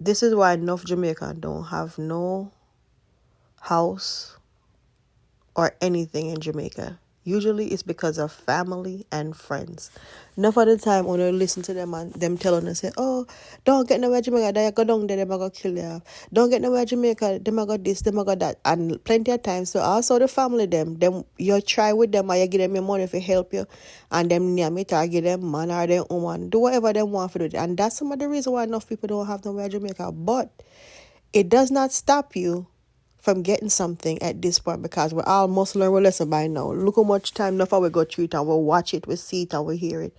This is why enough Jamaican don't have no house or anything in Jamaica. Usually it's because of family and friends. Enough of the time when you listen to them and them telling us, say, oh, don't get nowhere Jamaica, they go down there, they go kill you. Don't get nowhere Jamaica, they go this, they go that. And plenty of times, so also the family them you try with them or you give them your money if help you. And them name it or give them man or them woman. Do whatever they want to do. And that's some of the reason why enough people don't have nowhere Jamaica. But it does not stop you from getting something at this point, because we all must learn our lesson by now. Look how much time enough we go through it and we watch it, we see it and we hear it.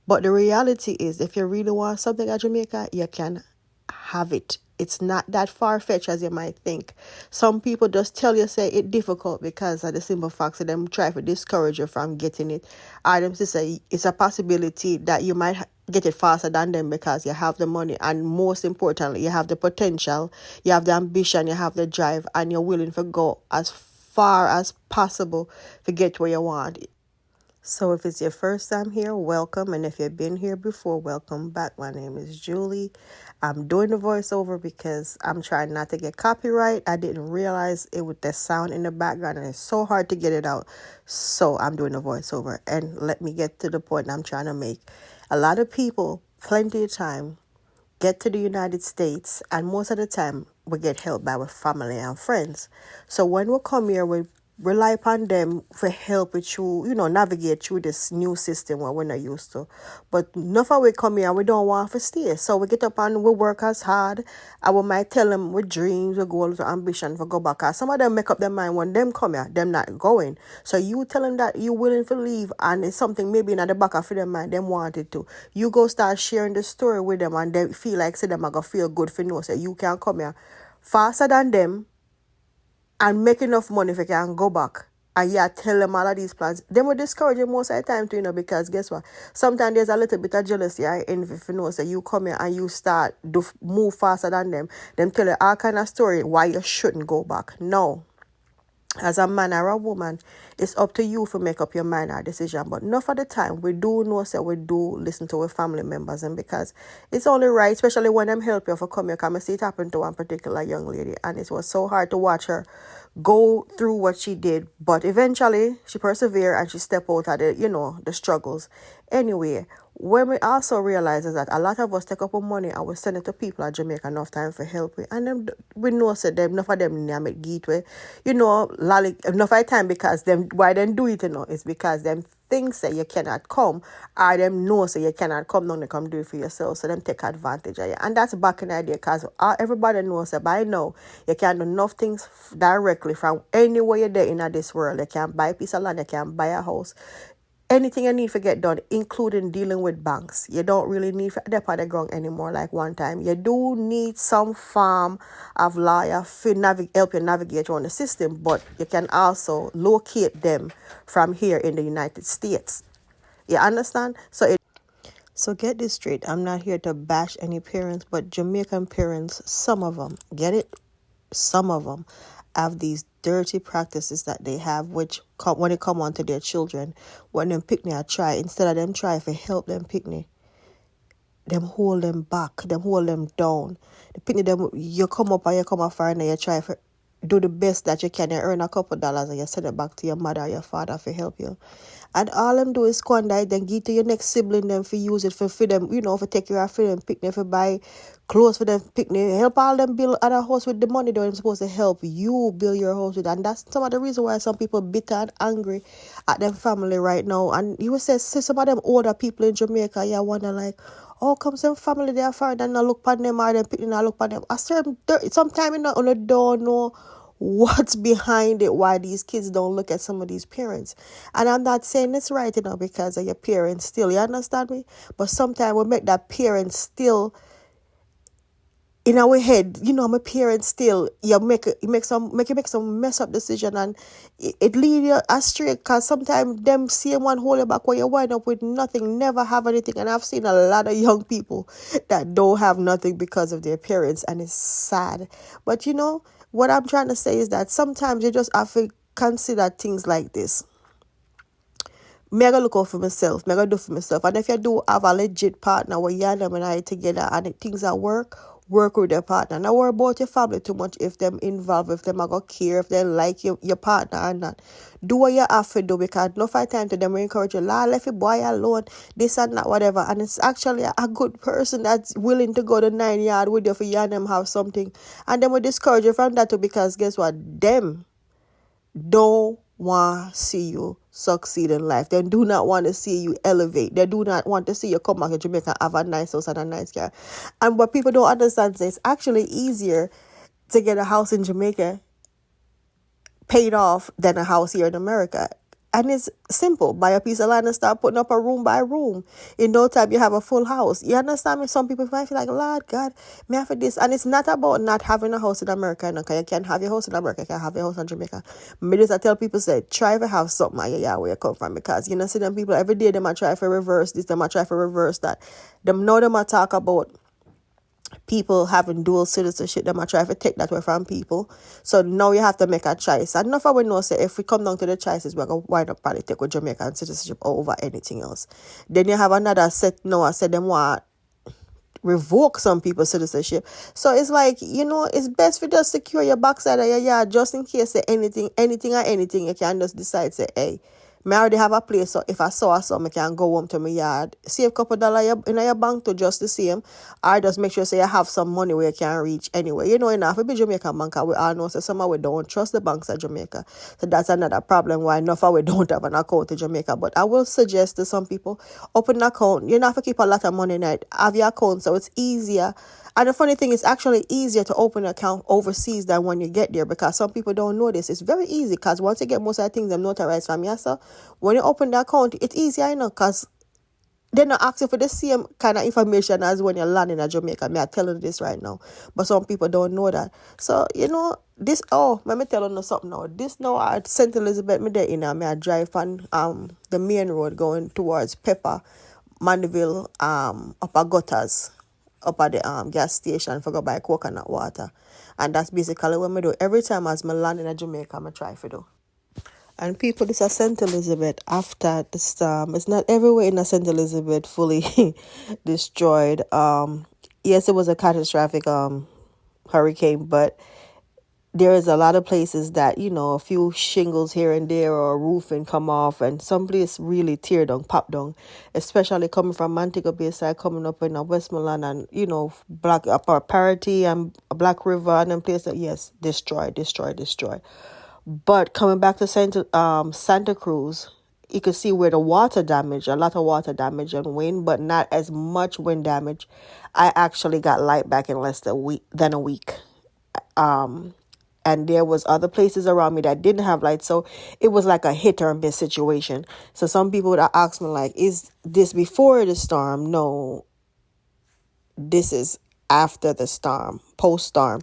But the reality is, if you really want something at Jamaica, you can have it. It's not that far-fetched as you might think. Some people just tell you, say, it's difficult because of the simple fact that them try to discourage you from getting it. Or them to say, it's a possibility that you might get it faster than them because you have the money, and most importantly, you have the potential, you have the ambition, you have the drive, and you're willing to go as far as possible to get where you want. So if it's your first time here, welcome. And if you've been here before, welcome back. My name is Julie. I'm doing the voiceover because I'm trying not to get copyright. I didn't realize it with the sound in the background, and it's so hard to get it out. So I'm doing the voiceover. And let me get to the point I'm trying to make. A lot of people, plenty of time, get to the United States, and most of the time we get help by our family and friends. So when we come here, we rely upon them for help with you, navigate through this new system where we're not used to. But enough of we come here and we don't want to stay. So we get up and we work as hard. And we might tell them with dreams, with goals, with ambition for go back. Cause some of them make up their mind when them come here, them not going. So you tell them that you're willing to leave, and it's something maybe in the back of their mind, them wanted to. You go start sharing the story with them, and they feel like say them are going to feel good for you. So you can come here faster than them and make enough money if you can go back. And tell them all of these plans. They will discourage you most of the time too, because guess what? Sometimes there's a little bit of jealousy or envy if you know. So you come here and you start move faster than them. Them tell you all kind of story why you shouldn't go back. No. As a man or a woman, it's up to you to make up your mind or decision. But enough of the time, we do know, so we do listen to our family members. And because it's only right, especially when them help you for come here, come and see it happen to one particular young lady. And it was so hard to watch her go through what she did. But eventually, she persevered and she stepped out of the struggles. Anyway, when we also realize is that a lot of us take up our money and we send it to people at Jamaica enough time for help with, and them we know that them enough of them name it gateway, lolly enough of time, because them why them do it, it's because them things say you cannot come, or them know say you cannot come down, they come do it for yourself, so them take advantage of you. And that's back in the idea, because everybody knows that by now you can do enough things directly from anywhere you're there in this world. You can buy a piece of land, you can buy a house. Anything you need to get done, including dealing with banks. You don't really need to depot on the ground anymore like one time. You do need some form of lawyer to help you navigate around the system, but you can also locate them from here in the United States. You understand? So get this straight. I'm not here to bash any parents, but Jamaican parents, some of them, get it? Some of them have these dirty practices that they have, which when it come on to their children, when them pick me a try, instead of them try to help them pick me, them hold them back, them hold them down. The pick them, you come up and you come up and you try to do the best that you can. You earn a couple dollars and you send it back to your mother or your father to help you. And all them do is squander it, then give to your next sibling them for use it for them, for take care of for them, picnic, for buy clothes for them, picnic, help all them build other house with the money they're supposed to help you build your house with. And that's some of the reason why some people bitter and angry at them family right now. And you will say some of them older people in Jamaica, you wonder like, oh, come some family they are far and not look upon them, or them picnic not look upon them. I sometimes you don't know what's behind it, why these kids don't look at some of these parents. And I'm not saying it's right, because of your parents still, you understand me? But sometimes we make that parent still in our head, I'm a parent still, you make some mess up decision, and it lead you astray, because sometimes them same one hold you back where you wind up with nothing, never have anything. And I've seen a lot of young people that don't have nothing because of their parents, and it's sad. But what I'm trying to say is that sometimes you just have to consider things like this. Me I look out for myself. Me I do for myself. And if you do have a legit partner where you and them and I together and things at work, Work with your partner. Not worry about your family too much if them involved, if them are gonna care, if they like your partner or not. Do what you have to do because no fight time to them will encourage you. La left your boy alone, this and that, whatever. And it's actually a good person that's willing to go to 9 yard with you for you and them have something. And them will discourage you from that too because guess what? Them don't want to see you succeed in life. They do not want to see you elevate. They do not want to see you come back to Jamaica and have a nice house and a nice car. And what people don't understand is it's actually easier to get a house in Jamaica paid off than a house here in America. And it's simple. Buy a piece of land and start putting up a room by room. In no time, you have a full house. You understand me? Some people might feel like, Lord God, me have this. And it's not about not having a house in America. No, you can't have your house in America. You can't have your house in Jamaica. Me just I tell people, say, try to have something where you come from. Because, you know, see them people, every day, they might try to reverse this, they might try to reverse that. Them might talk about people having dual citizenship. They might try to take that away from people. So now you have to make a choice. And enough of we know say if we come down to the choices, we're going to wind up probably take with Jamaican citizenship over anything else. Then you have another set now. I said them want revoke some people's citizenship. So it's like, you know, it's best for just secure your backside of your yard just in case say anything, you can just decide say, hey, I already have a place, so if I saw something, I can go home to my yard. Save a couple dollars in your bank to just the same. Or just make sure say you have some money where you can reach anyway. You know, enough if be Jamaican bank, we all know so some of we don't trust the banks at Jamaica. So that's another problem why enough of we don't have an account in Jamaica. But I will suggest to some people, open an account. You don't have to keep a lot of money in it. Have your account so it's easier. And the funny thing is actually easier to open an account overseas than when you get there because some people don't know this. It's very easy because once you get most of the things them notarized from you, so when you open the account, it's easier, you know, because they're not asking for the same kind of information as when you're landing in Jamaica. I'm telling you this right now. But some people don't know that. So, you know, this, let me tell you something now. This now at St. Elizabeth, I drive on the main road going towards Pepper, Mandeville, Upper Gutters. Up at the gas station for go buy coconut water. And that's basically what I do. Every time as I land in Jamaica, I try to do. And people, this is St. Elizabeth after the storm. It's not everywhere in St. Elizabeth fully destroyed. Yes, it was a catastrophic hurricane, but there is a lot of places that, you know, a few shingles here and there or a roofing come off and some place really tear down, pop down, especially coming from Montego Bay side, coming up in Westmoreland and, you know, Black Upper Parity and Black River and them places, yes, destroy. But coming back to Santa Cruz, you can see where the water damage, a lot of water damage and wind, but not as much wind damage. I actually got light back in less than a week. And there was other places around me that didn't have light. So it was like a hit or miss situation. So some people would ask me like, is this before the storm? No, this is after the storm, post-storm,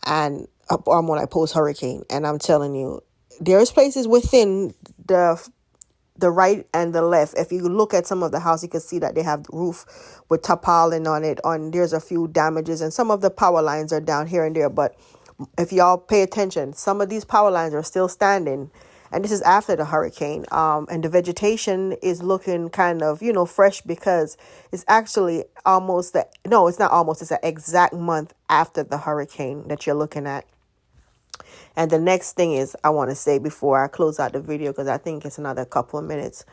and or more like post-hurricane. And I'm telling you, there's places within the right and the left. If you look at some of the house, you can see that they have roof with tarpaulin on it. There's a few damages and some of the power lines are down here and there. But if y'all pay attention, some of these power lines are still standing. And this is after the hurricane. And the vegetation is looking kind of, you know, fresh because it's actually it's not almost, it's an exact month after the hurricane that you're looking at. And the next thing is I want to say before I close out the video, because I think it's another couple of minutes.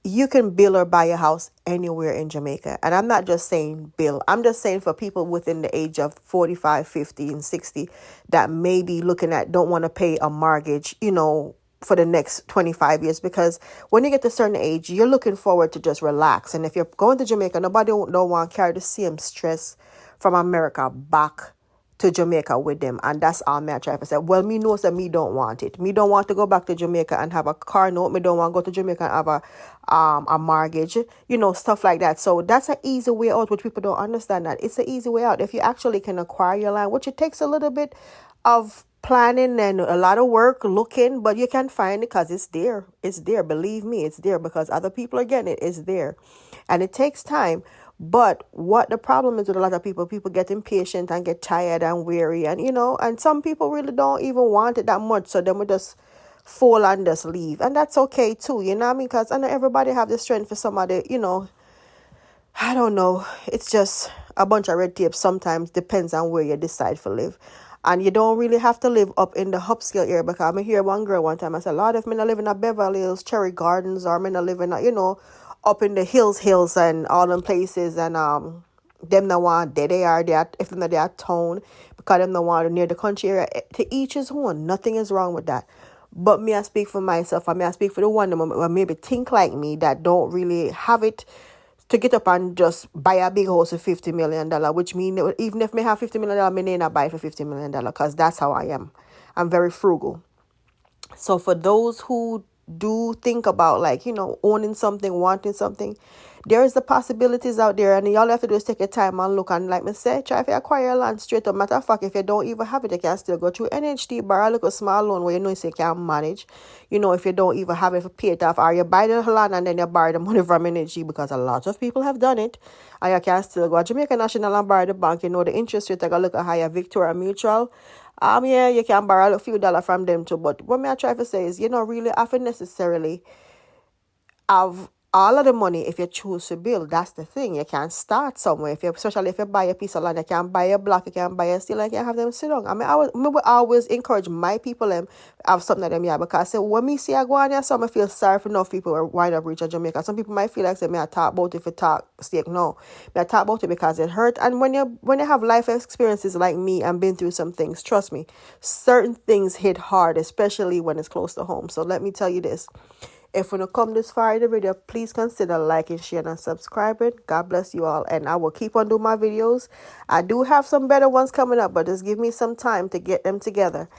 You can build or buy a house anywhere in Jamaica. And I'm not just saying build. I'm just saying for people within the age of 45, 50, and 60 that may be don't want to pay a mortgage, you know, for the next 25 years. Because when you get to a certain age, you're looking forward to just relax. And if you're going to Jamaica, nobody don't want to carry the same stress from America back to Jamaica with them. And that's all me I try to say. Well, me knows that me don't want it. Me don't want to go back to Jamaica and have a car note. Me don't want to go to Jamaica and have a mortgage, you know, stuff like that. So that's an easy way out, which people don't understand that. It's an easy way out. If you actually can acquire your land, which it takes a little bit of planning and a lot of work looking, but you can find it because it's there. It's there. Believe me, it's there because other people are getting it. It's there. And it takes time. But what the problem is with a lot of people get impatient and get tired and weary. And, you know, and some people really don't even want it that much. So then we just fall and just leave. And that's okay too, you know what I mean? Because I know everybody have the strength for somebody, you know, I don't know. It's just a bunch of red tape sometimes depends on where you decide to live. And you don't really have to live up in the upscale area, because I hear one girl one time, I said, Lord, if me not live in a Beverly Hills, Cherry Gardens, or me not live in a, up in the hills and all them places, and them no want there they are there if they are town, because them no want near the country area. To each his own. Nothing is wrong with that. But me, I speak for myself. I speak for the one that maybe think like me, that don't really have it to get up and just buy a big house for $50 million, which mean even if me have $50 million, me may not buy it for $50 million, because that's how I am. I'm very frugal. So for those who do think about, like, owning something, wanting something, there is the possibilities out there, and all you have to do is take your time and look, and like me say, try to acquire your land straight up. Matter of fact, if you don't even have it, you can still go through NHT, borrow a little small loan where you say you can manage. If you don't even have it, for pay it off, or you buy the land and then you borrow the money from NHT, because a lot of people have done it, and you can still go to Jamaica National and borrow the bank. The interest rate, I got look at higher. Victoria Mutual, yeah, you can borrow a few dollars from them too. But what me I try to say is, you don't really have to necessarily have all of the money if you choose to build. That's the thing. You can start somewhere. Especially if you buy a piece of land, you can buy a block, you can buy a steel, and you can have them sit down. I will always encourage my people have something like them, yeah, because when me see I go on here, some I feel sorry for enough people who wind up rich in Jamaica. Some people might feel like, say, me I talk about it if you talk steak. No. Me I talk about it because it hurt. And when you have life experiences like me and been through some things, trust me, certain things hit hard, especially when it's close to home. So let me tell you this. If you come this far in the video, please consider liking, sharing, and subscribing. God bless you all. And I will keep on doing my videos. I do have some better ones coming up, but just give me some time to get them together.